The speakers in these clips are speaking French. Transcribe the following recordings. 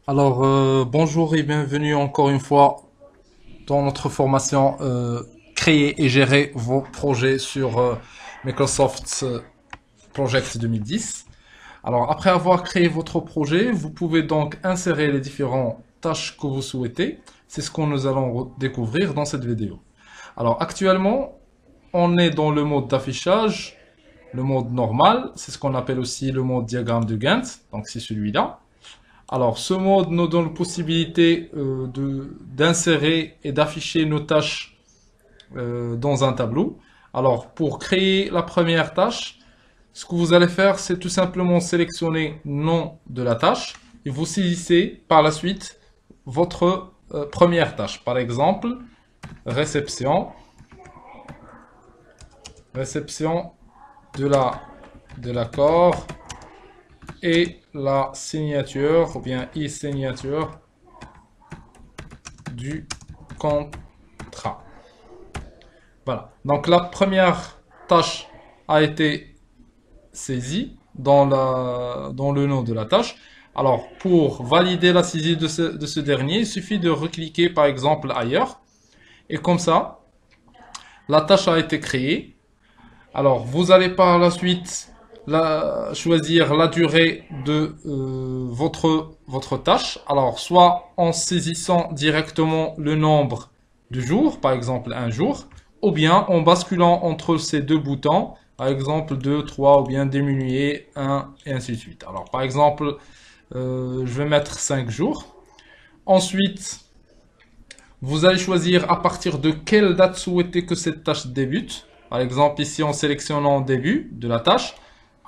Bonjour et bienvenue encore une fois dans notre formation créer et gérer vos projets sur Microsoft Project 2010. Alors, après avoir créé votre projet, vous pouvez donc insérer les différentes tâches que vous souhaitez. C'est ce que nous allons découvrir dans cette vidéo. Alors, actuellement, on est dans le mode d'affichage, le mode normal. C'est ce qu'on appelle aussi le mode diagramme de Gantt. Donc, c'est celui-là. Alors, ce mode nous donne la possibilité d'insérer et d'afficher nos tâches dans un tableau. Alors, pour créer la première tâche, ce que vous allez faire, c'est tout simplement sélectionner le nom de la tâche et vous saisissez par la suite votre première tâche. Par exemple, réception, réception de l'accord et la signature ou bien e-signature du contrat. Voilà. Donc la première tâche a été saisie dans le nom de la tâche. Alors pour valider la saisie de ce dernier, il suffit de recliquer par exemple ailleurs. Et comme ça, la tâche a été créée. Alors vous allez par la suite choisir la durée de votre tâche. Alors, soit en saisissant directement le nombre de jours, par exemple un jour, ou bien en basculant entre ces deux boutons, par exemple 2, 3, ou bien diminuer 1, et ainsi de suite. Alors, par exemple, je vais mettre 5 jours. Ensuite, vous allez choisir à partir de quelle date souhaitez que cette tâche débute. Par exemple, ici, en sélectionnant début de la tâche.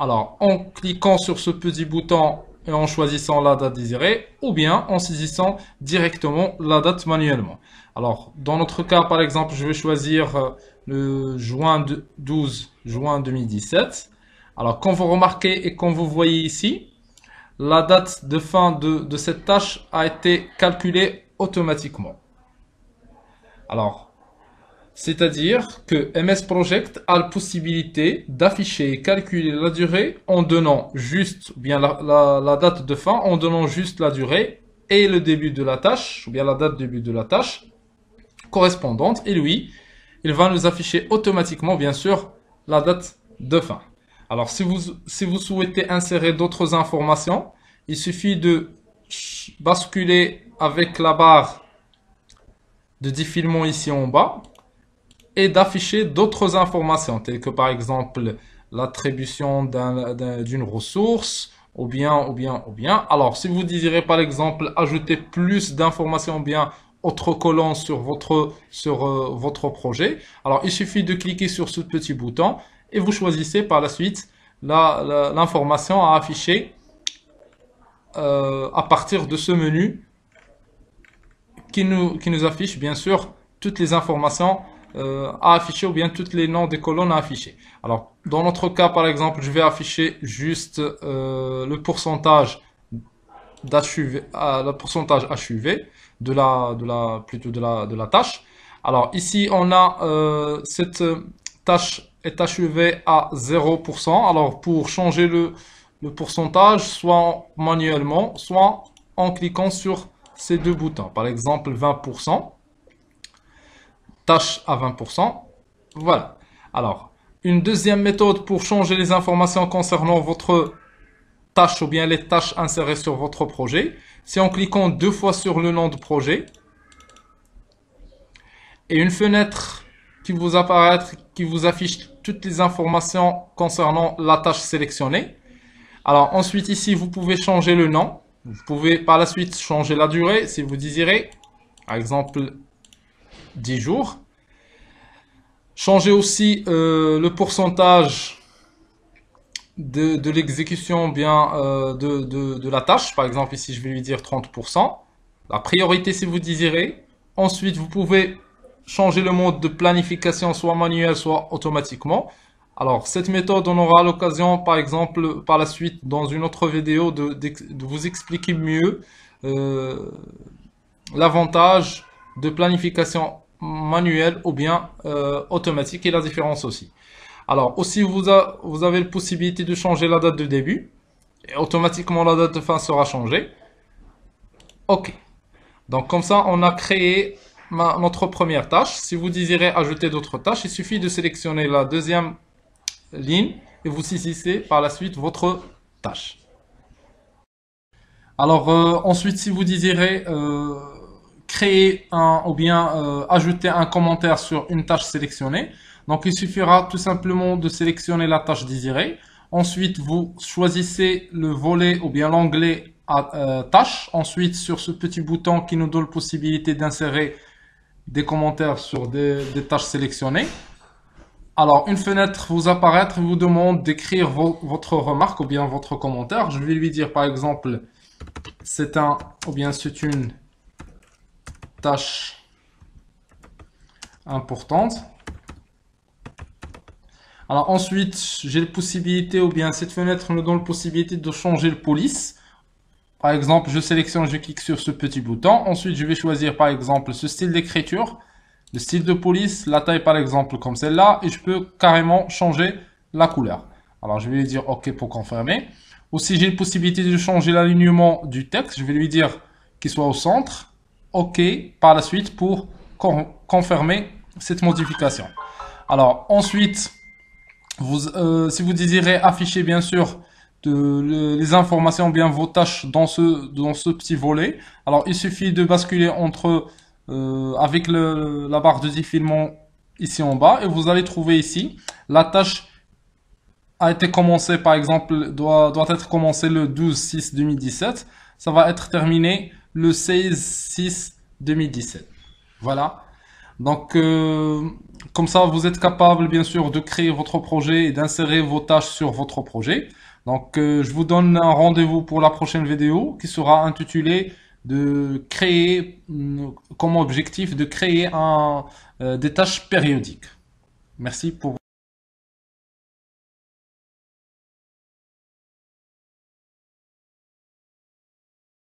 Alors, en cliquant sur ce petit bouton et en choisissant la date désirée, ou bien en saisissant directement la date manuellement. Alors, dans notre cas, par exemple, je vais choisir le 12 juin 2017. Alors, comme vous remarquez et comme vous voyez ici, la date de fin de cette tâche a été calculée automatiquement. Alors, c'est-à-dire que MS Project a la possibilité d'afficher et calculer la durée en donnant juste, ou bien la date de fin, en donnant juste la durée et le début de la tâche, ou bien la date de début de la tâche correspondante. Et lui, il va nous afficher automatiquement, bien sûr, la date de fin. Alors, si vous souhaitez insérer d'autres informations, il suffit de basculer avec la barre de défilement ici en bas et d'afficher d'autres informations, telles que par exemple l'attribution d'une ressource, ou bien. Alors, si vous désirez par exemple ajouter plus d'informations, ou bien autre colonne sur votre projet, alors il suffit de cliquer sur ce petit bouton et vous choisissez par la suite l'information à afficher à partir de ce menu qui nous affiche bien sûr toutes les informations à afficher, ou bien tous les noms des colonnes à afficher. Alors, dans notre cas, par exemple, je vais afficher juste le pourcentage d'achevé, le pourcentage achevé de la tâche. Alors, ici, on a cette tâche est achevée à 0%. Alors, pour changer le pourcentage, soit manuellement, soit en cliquant sur ces deux boutons. Par exemple, 20%. Tâche à 20%. Voilà. Alors, une deuxième méthode pour changer les informations concernant votre tâche ou bien les tâches insérées sur votre projet, c'est en cliquant deux fois sur le nom de projet et une fenêtre qui vous apparaît, qui vous affiche toutes les informations concernant la tâche sélectionnée. Alors ensuite ici, vous pouvez changer le nom. Vous pouvez par la suite changer la durée si vous désirez. Par exemple, 10 jours. Changer aussi le pourcentage de l'exécution bien de la tâche. Par exemple, ici, je vais lui dire 30%. La priorité si vous désirez. Ensuite, vous pouvez changer le mode de planification, soit manuel, soit automatiquement. Alors, cette méthode, on aura l'occasion, par exemple, par la suite, dans une autre vidéo, de vous expliquer mieux l'avantage de planification manuelle ou bien automatique et la différence aussi. Alors, aussi, vous avez la possibilité de changer la date de début et automatiquement la date de fin sera changée. OK. Donc comme ça, on a créé notre première tâche. Si vous désirez ajouter d'autres tâches, il suffit de sélectionner la deuxième ligne et vous saisissez par la suite votre tâche. Alors ensuite, si vous désirez créer un ou bien ajouter un commentaire sur une tâche sélectionnée, donc il suffira tout simplement de sélectionner la tâche désirée. Ensuite, vous choisissez le volet ou bien l'onglet tâche. Ensuite, sur ce petit bouton qui nous donne la possibilité d'insérer des commentaires sur des tâches sélectionnées. Alors, une fenêtre vous apparaître et vous demande d'écrire votre remarque ou bien votre commentaire. Je vais lui dire par exemple, c'est un ou bien c'est une tâche importante. Alors ensuite, j'ai la possibilité ou bien cette fenêtre me donne la possibilité de changer le police. Par exemple, je sélectionne, je clique sur ce petit bouton. Ensuite, je vais choisir par exemple ce style d'écriture, le style de police, la taille par exemple comme celle-là, et je peux carrément changer la couleur. Alors, je vais lui dire OK pour confirmer. Aussi, j'ai la possibilité de changer l'alignement du texte. Je vais lui dire qu'il soit au centre. OK par la suite pour confirmer cette modification. Alors, ensuite, si vous désirez afficher bien sûr les informations, bien vos tâches dans ce petit volet, alors il suffit de basculer avec la barre de défilement ici en bas et vous allez trouver ici la tâche a été commencée par exemple doit être commencée le 12/6/2017, ça va être terminé le 16/6/2017. Voilà. Donc, comme ça, vous êtes capable, bien sûr, de créer votre projet et d'insérer vos tâches sur votre projet. Donc, je vous donne un rendez-vous pour la prochaine vidéo qui sera intitulée de créer, comme objectif, de créer des tâches périodiques. Merci pour